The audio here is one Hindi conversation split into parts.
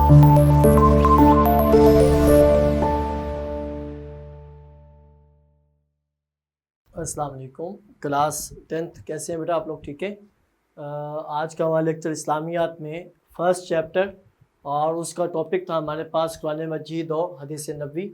अस्सलाम वालेकुम। क्लास 10th कैसे हैं बेटा आप लोग? ठीक है। आज का हमारा लेक्चर इस्लामियात में फर्स्ट चैप्टर और उसका टॉपिक था हमारे पास कुरान मजीद और हदीस नबवी,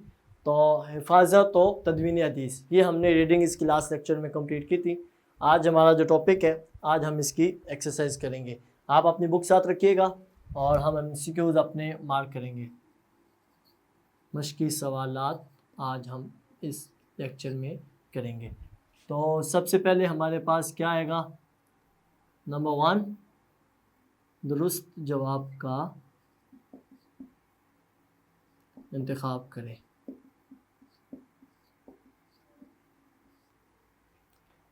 तो हिफाजत और तदवीन हदीस। ये हमने रीडिंग इस क्लास लेक्चर में कंप्लीट की थी। आज हमारा जो टॉपिक है, आज हम इसकी एक्सरसाइज करेंगे। आप अपनी बुक साथ रखिएगा और हम MCQs अपने मार्क करेंगे। मश्की सवालात आज हम इस लेक्चर में करेंगे। तो सबसे पहले हमारे पास क्या आएगा? नंबर 1, दुरुस्त जवाब का इंतखाब करें।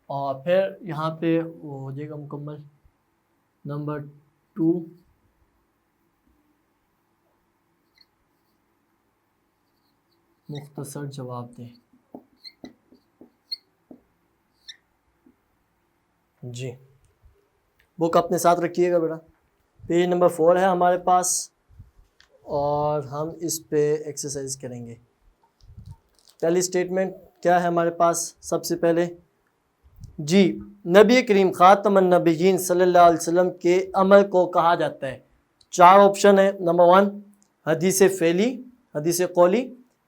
और फिर यहाँ पे वो हो जाएगा मुकम्मल। नंबर 2, मुख्तसर जवाब दें। जी, बुक अपने साथ रखिएगा बेटा। पेज नंबर 4 है हमारे पास और हम इस पे एक्सरसाइज करेंगे। पहली स्टेटमेंट क्या है हमारे पास? सबसे पहले जी, नबी करीम खातमुन नबिय्यीन सल्लल्लाहु अलैहि वसल्लम के अमल को कहा जाता है। 4 ऑप्शन है। नंबर 1, हदीस फ़ेली, हदीस कौली,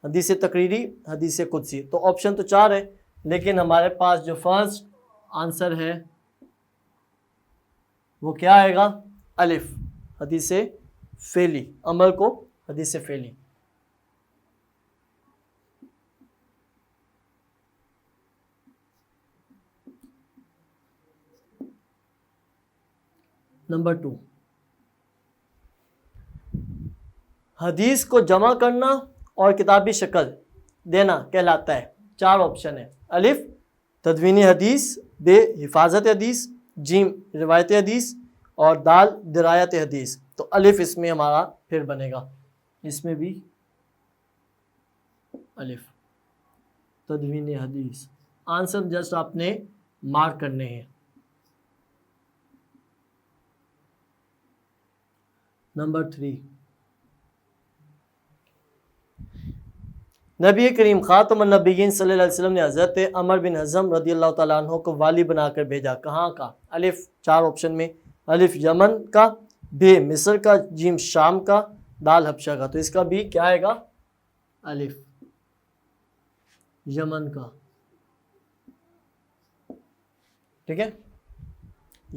हदीस तकरीरी, हदीस कुदसी। तो ऑप्शन तो 4 है, लेकिन हमारे पास जो फर्स्ट आंसर है वो क्या आएगा? अलिफ, हदीस फ़ेली, अमल को हदीस फ़ेली। नंबर 2, हदीस को जमा करना और किताबी शक्ल देना कहलाता है। 4 ऑप्शन है। अलिफ, तदवीनी हदीस, बे, हिफाजत हदीस, जीम, रिवायत हदीस और दाल, दिरायत हदीस। तो अलिफ इसमें हमारा फिर बनेगा, इसमें भी अलिफ, तदवीनी हदीस। आंसर जस्ट आपने मार्क करने हैं। नंबर 3, नबी करीम खातमुन नबिय्यीन सल्लल्लाहु अलैहि वसल्लम ने हज़रत अमर बिन हज़म रदियल्लाहु ताला अन्हु को वाली बनाकर भेजा। कहाँ का? अलिफ 4 ऑप्शन में। अलिफ यमन का, बे मिस्र का, जीम शाम का, दाल हबशा का। तो इसका भी क्या आएगा? अलिफ यमन का। ठीक है,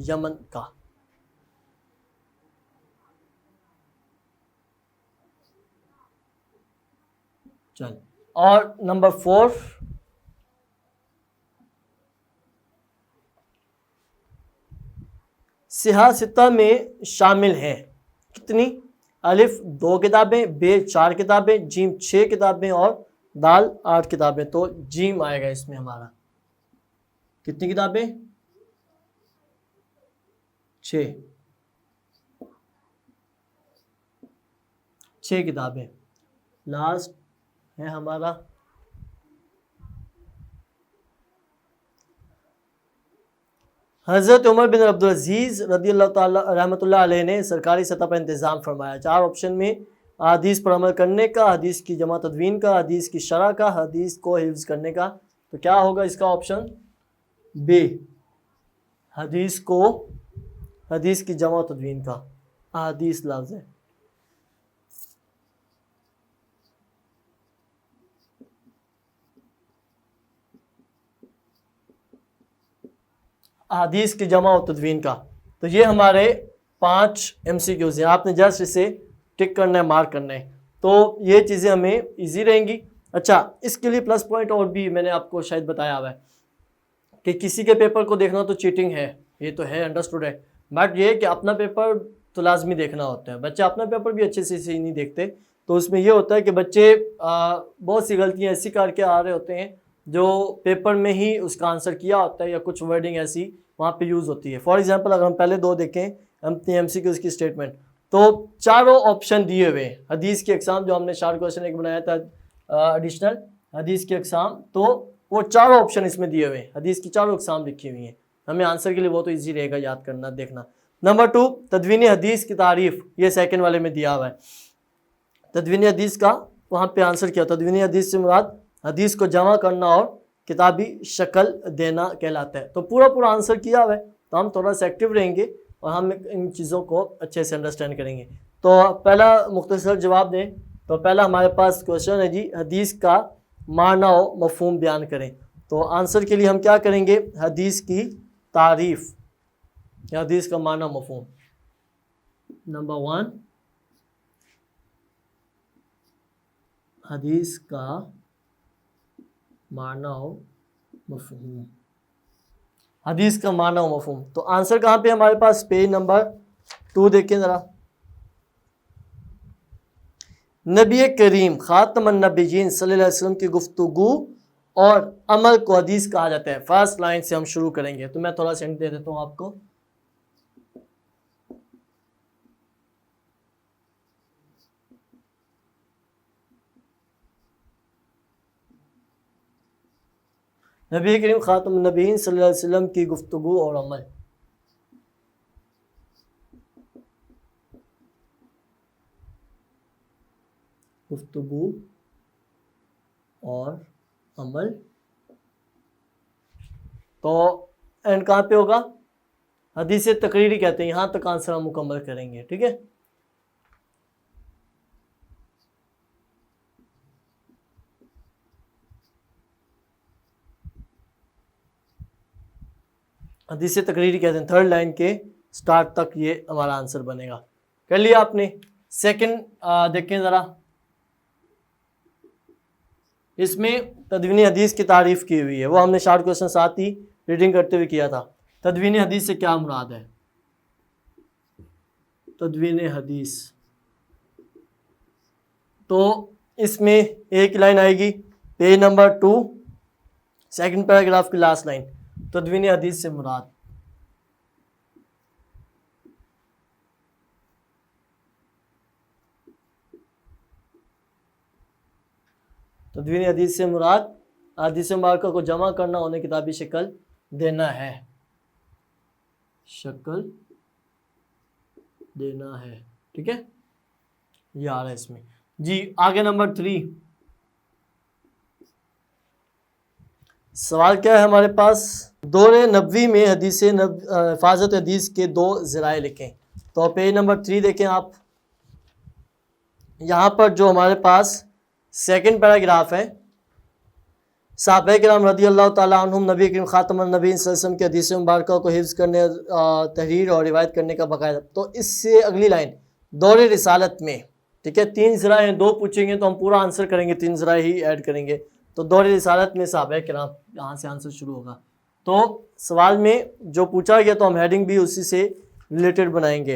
यमन का। चल, और नंबर 4, सियासता में शामिल हैं। कितनी? अलिफ 2 किताबें, बे 4 किताबें, जीम 6 किताबें और दाल 8 किताबें। तो जीम आएगा इसमें हमारा। कितनी किताबें? 6 किताबें। लास्ट है हमारा हज़रत उमर बिन अब्दुल अजीज़ रदियल्लाहु ताला रहमतुल्लाह अलैह ने सरकारी सतह पर इंतज़ाम फरमाया। 4 ऑप्शन में हदीस पर अमल करने का, हदीस की जमा तदवीन का, हदीस की शरह का, हदीस को हिफ्ज़ करने का। तो क्या होगा इसका ऑप्शन? बे, हदीस को, हदीस की जमा तदवीन का। हदीस लफ्ज़ है। हदीस की जमा और तदवीन का। तो ये हमारे 5 MCQs हैं। आपने जस्ट इसे टिक करना है, मार्क करना है। तो ये चीज़ें हमें इजी रहेंगी। अच्छा, इसके लिए प्लस पॉइंट और भी मैंने आपको शायद बताया हुआ है कि किसी के पेपर को देखना तो चीटिंग है, ये तो है, अंडरस्टूड है। बट ये कि अपना पेपर तो लाजमी देखना होता है। बच्चे अपना पेपर भी अच्छे से नहीं देखते, तो उसमें ये होता है कि बच्चे बहुत सी गलतियाँ ऐसी करके आ रहे होते हैं जो पेपर में ही उसका आंसर किया होता है, या कुछ वर्डिंग ऐसी वहाँ पे यूज़ होती है। फॉर एग्जांपल अगर हम पहले 2 देखें अपनी MCQs की स्टेटमेंट, तो चारों ऑप्शन दिए हुए हदीस की एग्ज़ाम, जो हमने शार्ट क्वेश्चन एक बनाया था एडिशनल हदीस की एग्ज़ाम, तो वो चारों ऑप्शन इसमें दिए हुए हैं। हदीस की चारों एग्ज़ाम लिखी हुई हैं। हमें आंसर के लिए वो तो ईजी रहेगा याद करना, देखना। नंबर 2, तदवीनी हदीस की तारीफ़, ये सेकंड वाले में दिया हुआ है। तदवीनी हदीस का वहाँ पे आंसर किया। तदवीनी हदीस से मुराद हदीस को जमा करना और किताबी शक्ल देना कहलाता है। तो पूरा पूरा आंसर किया हुआ है, तो हम थोड़ा सा एक्टिव रहेंगे और हम इन चीज़ों को अच्छे से अंडरस्टैंड करेंगे। तो पहला मुख्तसर जवाब दें तो पहला हमारे पास क्वेश्चन है जी, हदीस का माना व मफहूम बयान करें। तो आंसर के लिए हम क्या करेंगे, हदीस की तारीफ या हदीस का माना मफहूम। नंबर 1, हदीस का माना व मफहूम। हदीस का माना व मफहूम, तो आंसर कहाँ पे हमारे पास, पेज नंबर 2 देखें ज़रा। नबी करीम खातमुन नबिय्यीन सल्लल्लाहु अलैहि वसल्लम की गुफ्तगू और अमल को हदीस कहा जाता है। फर्स्ट लाइन से हम शुरू करेंगे, तो मैं थोड़ा सा हिंट दे देता हूँ आपको। नबी करीम खातमुन नबिय्यीन सल्लल्लाहु अलैहि वसल्लम की गुफ्तगू और अमल। गुफ्तगू और अमल, तो एंड कहाँ पे होगा, हदीस तकरीरी कहते हैं। यहाँ तक आंसर हम मुकम्मल करेंगे, ठीक है। हदीस तकरीरी कहते हैं, थर्ड लाइन के स्टार्ट तक ये हमारा आंसर बनेगा। कर लिया आपने। सेकंड देखें ज़रा, इसमें तदवीनी हदीस की तारीफ की हुई है, वो हमने शार्ट क्वेश्चन साथ ही रीडिंग करते हुए किया था। तदवीनी हदीस से क्या मुराद है, तदवीनी हदीस, तो इसमें एक लाइन आएगी पेज नंबर 2 सेकंड पैराग्राफ की लास्ट लाइन, तदवीनी हदीस से मुराद। तदवीनी हदीस से मुराद हदीस मुबारका को जमा करना, उन्हें किताबी शक्ल देना है, शक्ल देना है, ठीक है। ये आ रहा है इसमें जी। आगे नंबर 3, सवाल क्या है हमारे पास, दौरे नबवी में हदीस हिफाजत हदीस के 2 ज़राए लिखें। तो पेज नंबर 3 देखें आप। यहाँ पर जो हमारे पास सेकंड पैराग्राफ है, साहबे किराम रदी अल्लाह ताला अन्हुम नबी करीम खातमुन नबीय्यीन सल्लल्लाहु अलैहि वसल्लम की हदीस मुबारका को हिफ्ज़ करने, तहरीर और रिवायत करने का बाकायदा। तो इससे अगली लाइन दौरे रिसालत में, ठीक है, 3 ज़राए हैं, 2 पूछेंगे तो हम पूरा आंसर करेंगे, 3 ज़राए ही ऐड करेंगे। तो दौरे रिसालत में साहबे किराम, यहाँ से आंसर शुरू होगा। तो सवाल में जो पूछा गया तो हम हेडिंग भी उसी से रिलेटेड बनाएंगे,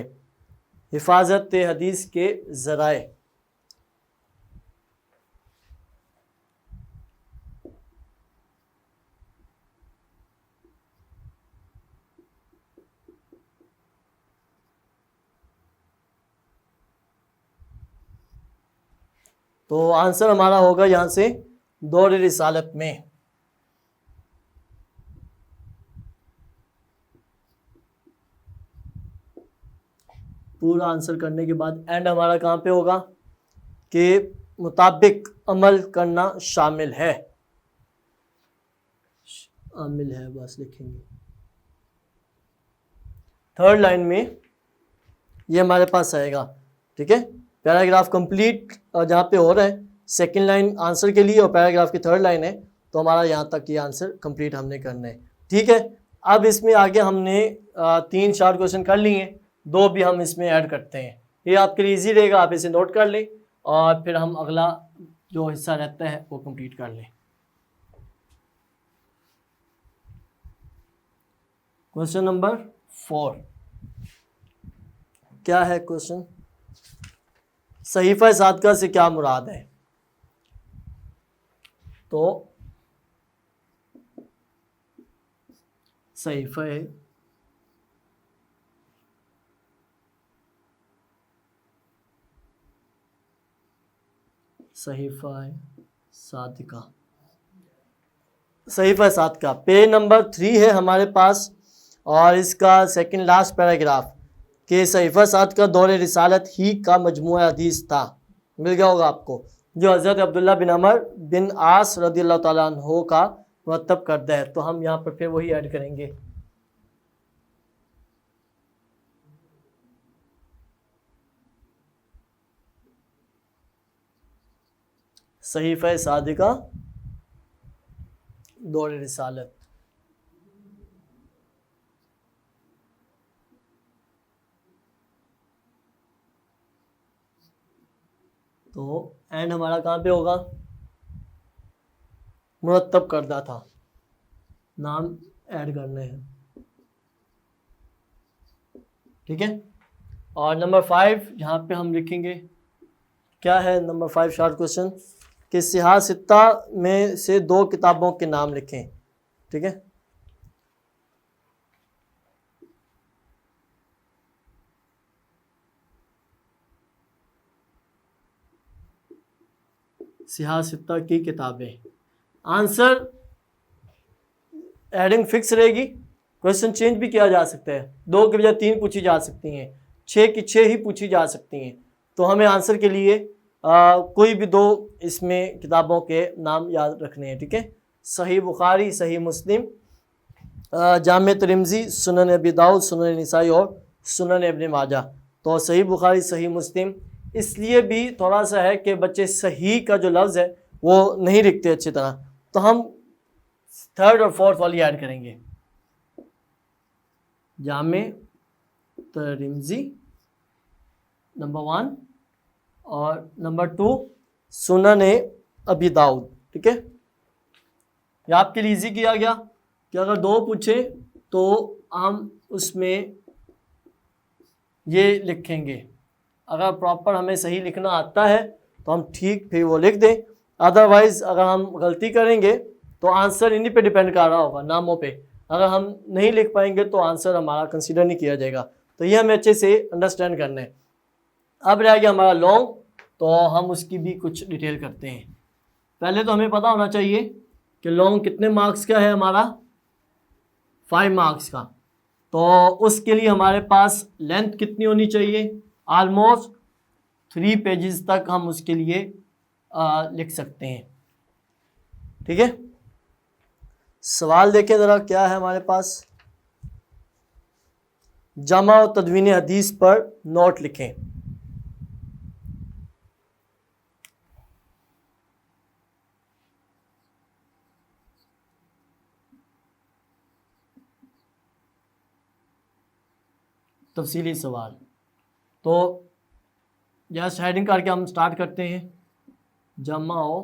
हिफाजत हदीस के ज़राए। तो आंसर हमारा होगा यहाँ से दौरे रिसालत में। पूरा आंसर करने के बाद एंड हमारा कहाँ पे होगा कि मुताबिक अमल करना शामिल है, शामिल है, बस लिखेंगे। थर्ड लाइन में ये हमारे पास आएगा, ठीक है। पैराग्राफ कंप्लीट जहाँ पे हो रहा है, सेकंड लाइन आंसर के लिए और पैराग्राफ की थर्ड लाइन है, तो हमारा यहाँ तक ये आंसर कंप्लीट हमने करना है, ठीक है। अब इसमें आगे हमने 3 शार्ट क्वेश्चन कर लिए हैं, 2 भी हम इसमें ऐड करते हैं। ये आपके लिए ईजी रहेगा, आप इसे नोट कर लें और फिर हम अगला जो हिस्सा रहता है वो कंप्लीट कर लें। क्वेश्चन नंबर 4 क्या है क्वेश्चन, सहीफा सादका से क्या मुराद है। तो सहीफा सादका, सहीफा सादका पेज नंबर 3 है हमारे पास, और इसका सेकंड लास्ट पैराग्राफ कि सहीफा सादका दौरे रिसालत ही का मजमूआ हदीस था, मिल गया होगा आपको, जो हज़रत अब्दुल्ला बिन अमर बिन आस रदियल्लाहु ताला अन्हो का मुरत्तब करदा है। तो हम यहाँ पर फिर वही ऐड करेंगे। सहीफ़ा सादिका दौर रिसालत। तो एंड हमारा कहाँ पे होगा, मुरत्तब करदा था, नाम ऐड करने हैं, ठीक है। और नंबर 5 यहाँ पे हम लिखेंगे, क्या है नंबर 5 शॉर्ट क्वेश्चन, कि सिहा सित्ता में से 2 किताबों के नाम लिखें, ठीक है। सिहा सित्ता की किताबें, आंसर हेडिंग फिक्स रहेगी, क्वेश्चन चेंज भी किया जा सकता है, 2 के बजाय 3 पूछी जा सकती हैं, 6 की 6 ही पूछी जा सकती हैं। तो हमें आंसर के लिए कोई भी 2 इसमें किताबों के नाम याद रखने हैं, ठीक है। सही बुखारी, सही मुस्लिम, जामे तिरमिज़ी, सुनन अबी दाऊद, सुनन निसाई और सुनन इब्न माजा। तो सही बुखारी, सही मुस्लिम इसलिए भी थोड़ा सा है कि बच्चे सही का जो लफ्ज़ है वो नहीं लिखते अच्छी तरह, तो हम 3rd और 4th वाली ऐड करेंगे, जामे तिरमिज़ी नंबर 1 और नंबर 2 सुनन अबी दाऊद, ठीक है। ये आपके लिए ईजी किया गया कि अगर 2 पूछे तो हम उसमें ये लिखेंगे, अगर प्रॉपर हमें सही लिखना आता है तो हम ठीक फिर वो लिख दें, अदरवाइज़ अगर हम गलती करेंगे तो आंसर इन्हीं पे डिपेंड कर रहा होगा, नामों पे। अगर हम नहीं लिख पाएंगे तो आंसर हमारा कंसीडर नहीं किया जाएगा। तो ये हमें अच्छे से अंडरस्टैंड करना है। अब रह गया हमारा लॉन्ग, तो हम उसकी भी कुछ डिटेल करते हैं। पहले तो हमें पता होना चाहिए कि लॉन्ग कितने मार्क्स का है हमारा, 5 मार्क्स का। तो उसके लिए हमारे पास लेंथ कितनी होनी चाहिए, ऑलमोस्ट 3 पेजेस तक हम उसके लिए लिख सकते हैं, ठीक है। सवाल देखें ज़रा, क्या है हमारे पास, जमा और तदवीन हदीस पर नोट लिखें। तफसीली सवाल, तो जस्ट हेडिंग करके हम स्टार्ट करते हैं, जमा और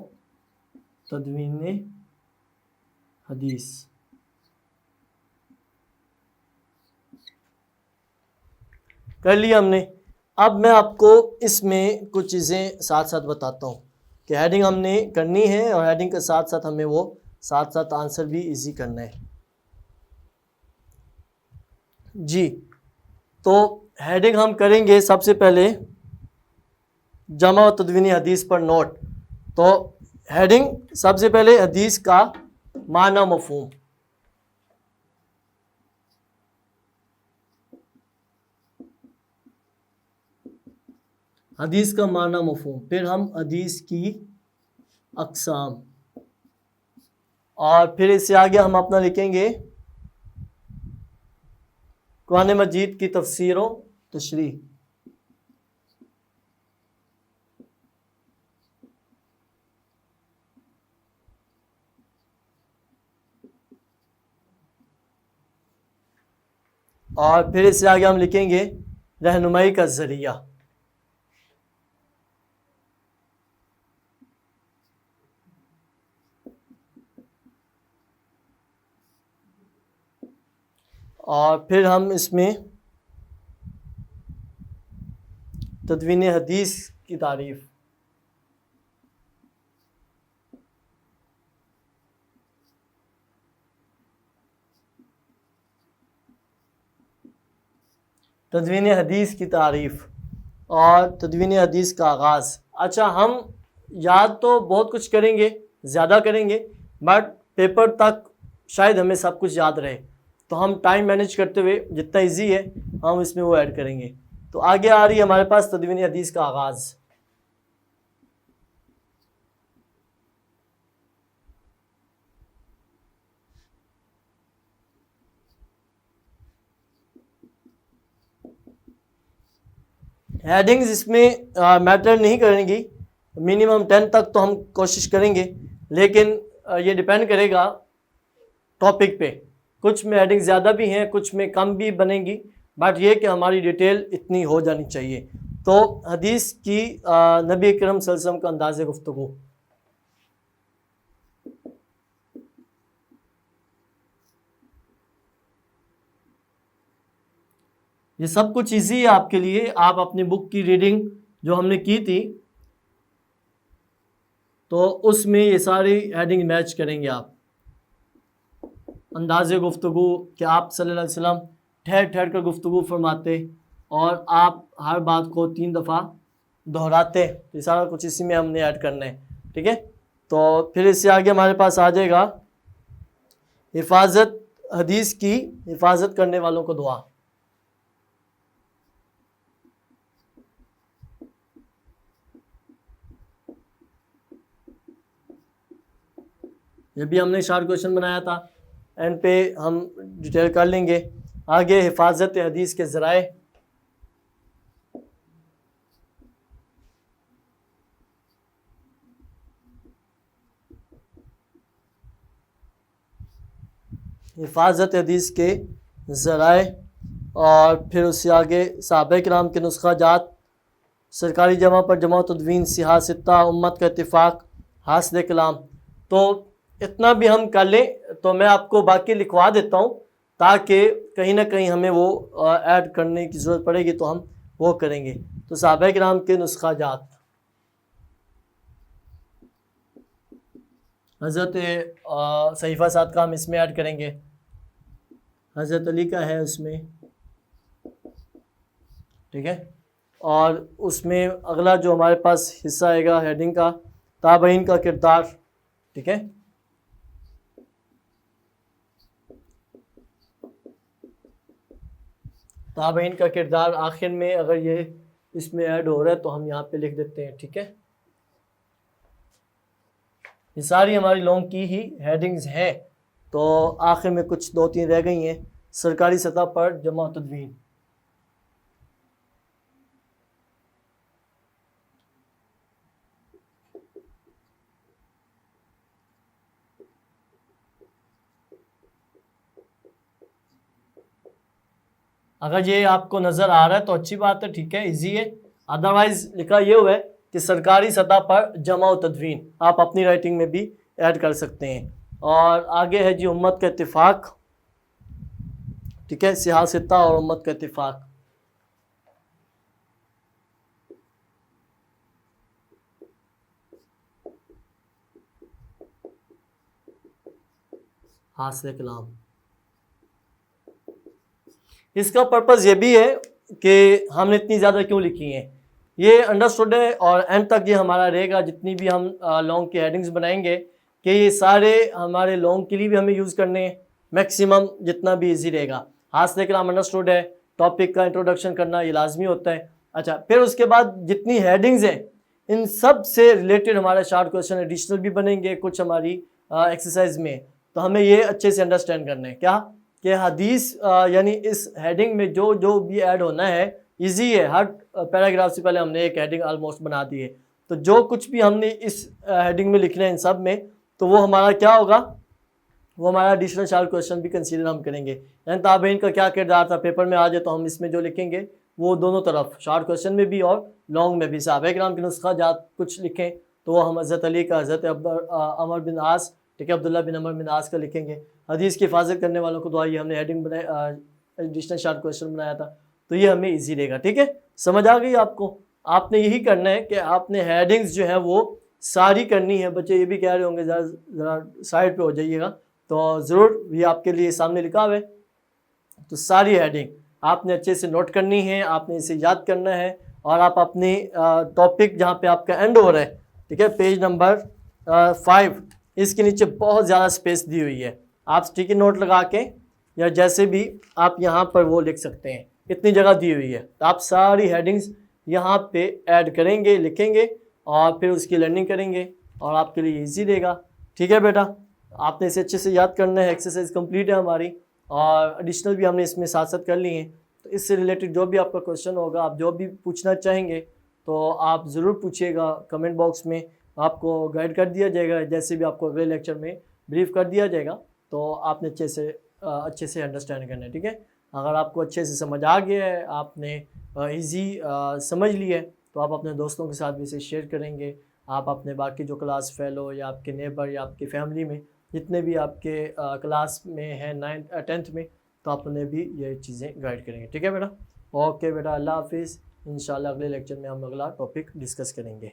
तदवीन हदीस। कर लिया हमने। अब मैं आपको इसमें कुछ चीज़ें साथ साथ बताता हूँ कि हेडिंग हमने करनी है और हेडिंग के साथ साथ हमें वो साथ साथ आंसर भी इजी करना है जी। तो हेडिंग हम करेंगे सबसे पहले जमा और तदवीनी हदीस पर नोट। तो हेडिंग सबसे पहले हदीस का माना मफहूम, हदीस का माना मफहूम, फिर हम हदीस की अक़साम, और फिर इससे आगे हम अपना लिखेंगे कुरान मजीद की तफसीर व तशरीह। और फिर इससे आगे हम लिखेंगे रहनुमाई का ज़रिया। और फिर हम इसमें तदवीन हदीस की तारीफ़, तदवीन हदीस की तारीफ़ और तदवीन हदीस का आगाज़। अच्छा, हम याद तो बहुत कुछ करेंगे, ज़्यादा करेंगे, बट पेपर तक शायद हमें सब कुछ याद रहे, तो हम टाइम मैनेज करते हुए जितना इजी है हम इसमें वो ऐड करेंगे। तो आगे आ रही है हमारे पास तदवीन हदीस का आगाज़। हेडिंग्स इसमें मैटर नहीं करेंगी, मिनिमम 10 तक तो हम कोशिश करेंगे, लेकिन ये डिपेंड करेगा टॉपिक पे। कुछ में हेडिंग ज़्यादा भी हैं, कुछ में कम भी बनेंगी, बट ये कि हमारी डिटेल इतनी हो जानी चाहिए। तो हदीस की नबी अकरम सल्लल्लाहु अलैहि वसल्लम का अंदाज़ गुफ्तगू। ये सब कुछ इजी है आपके लिए। आप अपनी बुक की रीडिंग जो हमने की थी तो उसमें ये सारी हेडिंग मैच करेंगे आप। अंदाज़े गुफ्तगू कि आप सल्लल्लाहु अलैहि वसल्लम ठहर ठहर कर गुफ्तगू फरमाते और आप हर बात को 3 दफ़ा दोहराते। तो ये सारा कुछ इसी में हमने ऐड करना है, ठीक है। तो फिर इससे आगे हमारे पास आ जाएगा हिफाजत, हदीस की हिफाजत करने वालों को दुआ। ये भी हमने शार्ट क्वेश्चन बनाया था, एंड पे हम डिटेल कर लेंगे। आगे हिफाजत हदीस के ज़राए, हिफाजत हदीस के ज़राए, और फिर उससे आगे सहाबा किराम के नुस्खा जात, सरकारी जमा पर जमा तदवीन, सिहा सित्ता, उम्मत का इत्तिफाक, हासिल कलाम। तो इतना भी हम कर लें तो मैं आपको बाकी लिखवा देता हूँ, ताकि कहीं ना कहीं हमें वो ऐड करने की ज़रूरत पड़ेगी तो हम वो करेंगे। तो सहाबा किराम के नुस्खा जात, हज़रत सहीफ़ा साद का हम इसमें ऐड करेंगे, हज़रत अली का है उसमें, ठीक है। और उसमें अगला जो हमारे पास हिस्सा आएगा हेडिंग का, ताबईन का किरदार, ठीक है। ताबईन का किरदार आखिर में अगर ये इसमें ऐड हो रहा है तो हम यहाँ पे लिख देते हैं, ठीक है। ये सारी हमारी लॉन्ग की ही हेडिंग्स हैं। तो आखिर में कुछ 2-3 रह गई हैं। सरकारी सतह पर जमा तदवीन, अगर ये आपको नज़र आ रहा है तो अच्छी बात है, ठीक है, इजी है। अदरवाइज़ लिखा ये हुआ है कि सरकारी सतह पर जमा तदवीन, आप अपनी राइटिंग में भी ऐड कर सकते हैं। और आगे है जी उम्मत का इत्तिफाक, ठीक है, सियासता और उम्मत का इत्तिफाक। हासिल कलाम, इसका पर्पज़ ये भी है कि हमने इतनी ज़्यादा क्यों लिखी हैं, ये अंडरस्टूड है। और एंड तक ये हमारा रहेगा, जितनी भी हम लॉन्ग की हेडिंग्स बनाएंगे कि ये सारे हमारे लॉन्ग के लिए भी हमें यूज़ करने हैं, मैक्सिमम जितना भी इजी रहेगा। हासिल कलाम अंडरस्टूड है, टॉपिक का इंट्रोडक्शन करना ये लाजमी होता है। अच्छा, फिर उसके बाद जितनी हेडिंग्स हैं इन सब से रिलेटेड हमारा शार्ट क्वेश्चन एडिशनल भी बनेंगे कुछ हमारी एक्सरसाइज में। तो हमें ये अच्छे से अंडरस्टैंड करना है क्या कि हदीस यानी इस हेडिंग में जो जो भी ऐड होना है इजी है। हर पैराग्राफ से पहले हमने एक हेडिंग ऑलमोस्ट बना दी है, तो जो कुछ भी हमने इस हेडिंग में लिखना है इन सब में, तो वो हमारा क्या होगा, वो हमारा एडिशनल शार्ट क्वेश्चन भी कंसीडर हम करेंगे। यानी ताबईन का क्या किरदार था, पेपर में आ जाए तो हम इसमें जो लिखेंगे वो दोनों तरफ शार्ट क्वेश्चन में भी और लॉन्ग में भी सहाबा किराम के नुस्खा जात कुछ लिखें तो वो हम हज़रत अली का, हज़रत अमर बिन आस, ठीक है, अब्दुल्ला बिन अमर बिन आस का लिखेंगे। हदीस की हिफाजत करने वालों को दुआ, ये हमने हेडिंग बनाया, एडिशनल शार्ट क्वेश्चन बनाया था, तो ये हमें इजी रहेगा, ठीक है। समझ आ गई आपको? आपने यही करना है कि आपने हेडिंग्स जो है वो सारी करनी है। बच्चे ये भी कह रहे होंगे ज़रा साइड पे हो जाइएगा, तो ज़रूर ये आपके लिए सामने लिखा हुआ है। तो सारी हेडिंग आपने अच्छे से नोट करनी है, आपने इसे याद करना है, और आप अपनी टॉपिक जहाँ पे आपका एंड हो रहा है, ठीक है, पेज नंबर 5, इसके नीचे बहुत ज़्यादा स्पेस दी हुई है, आप स्टिकी नोट लगा के या जैसे भी आप यहाँ पर वो लिख सकते हैं, इतनी जगह दी हुई है। तो आप सारी हेडिंग्स यहाँ पे ऐड करेंगे, लिखेंगे और फिर उसकी लर्निंग करेंगे और आपके लिए इजी रहेगा, ठीक है बेटा। आपने इसे अच्छे से याद करना है। एक्सरसाइज कंप्लीट है हमारी और एडिशनल भी हमने इसमें साथ साथ कर ली हैं। तो इससे रिलेटेड जो भी आपका क्वेश्चन होगा, आप जो भी पूछना चाहेंगे तो आप ज़रूर पूछिएगा कमेंट बॉक्स में, आपको गाइड कर दिया जाएगा। जैसे भी आपको अगले लेक्चर में ब्रीफ कर दिया जाएगा तो आपने अच्छे से अंडरस्टैंड करना है, ठीक है। अगर आपको अच्छे से समझ आ गया है, आपने इजी समझ लिया है, तो आप अपने दोस्तों के साथ भी इसे शेयर करेंगे। आप अपने बाकी जो क्लास फेलो या आपके नेबर या आपकी फैमिली में जितने भी आपके क्लास में हैं 9th 10th में, तो आप उन्हें भी ये चीज़ें गाइड करेंगे, ठीक है बेटा। ओके बेटा, अल्लाह हाफिज़। इंशाल्लाह अगले लेक्चर में हम अगला टॉपिक डिस्कस करेंगे।